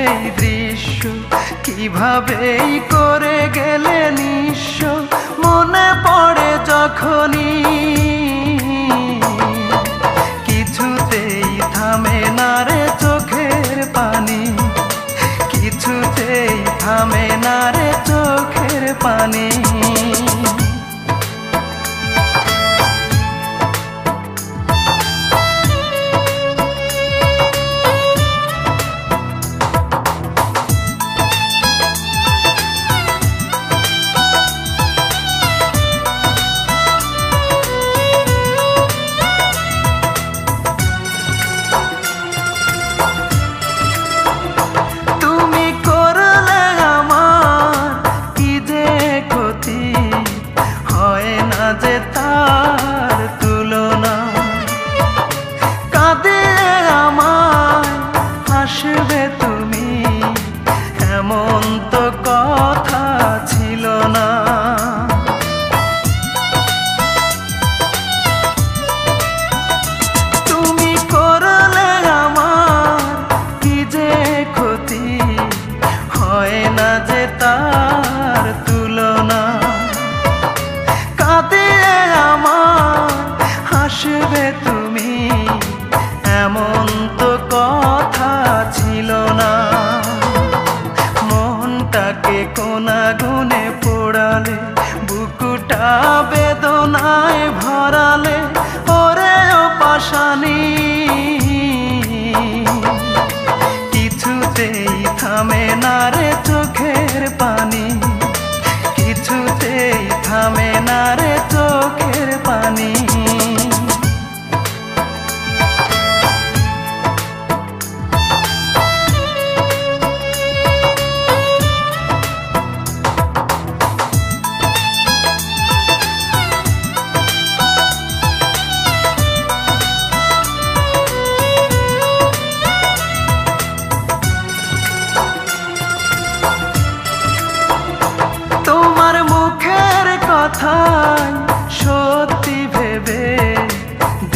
সেই দৃশ্য কিভাবেই করে গেলে নিঃস্ব মনে পড়ে যখনই কিছুতেই থামে না রে চোখের পানি কিছুতেই থামে না রে চোখের পানি যে তার তুলনা কাঁদিয়ে আমায় হাসবে তুমি এমন তো কথা ছিল না তুমি করলে আমার কি যে ক্ষতি হয় না যে তার তুলনা কাঁদিয়ে আমার হাসবে তুমি এমন তো কথা ছিল না মনটাকে কোনা গুনে পোড়ালে বুকুটা বেদনায় ভরালে ওরে ও পাশানি কিছুতেই থামে না রে চোখের পানি কিছুতেই থামে না রে চোখের পানি সত্যি ভেবে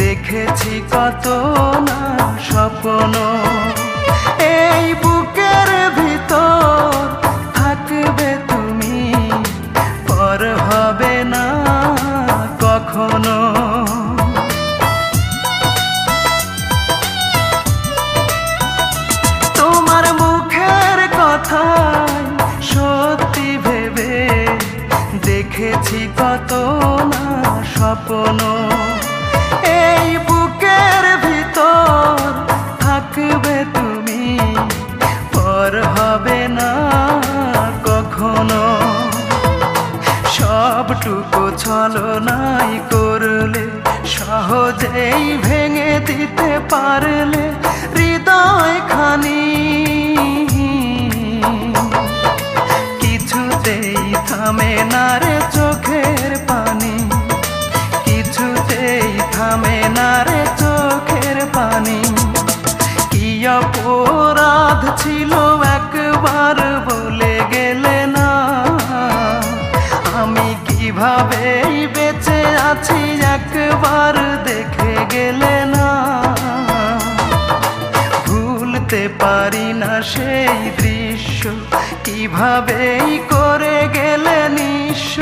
দেখেছি কত না স্বপ্ন এই বুকের ভিতর থাকবে তুমি পর হবে না কখনো তোমার মুখের কথা সত্যি ভেবে দেখেছি কত না স্বপ্ন এই বুকের ভিতর থাকবে তুমি পর হবে না কখনো সবটুকু ছলনাই করলে সহজেই ভেঙে দিতে পারলে হৃদয় খানি কিছুতেই থামে না রে চোখের পানি কিছুতেই থামে না রে চোখের পানি কি অপরাধ ছিল একবার বলে গেলে না আমি কিভাবেই বেঁচে আছি একবার দেখে গেলে না ভুলতে পারি না সেই দৃশ্য কিভাবেই করে গেলে নিঃস্ব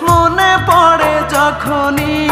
মনে পড়ে যখনই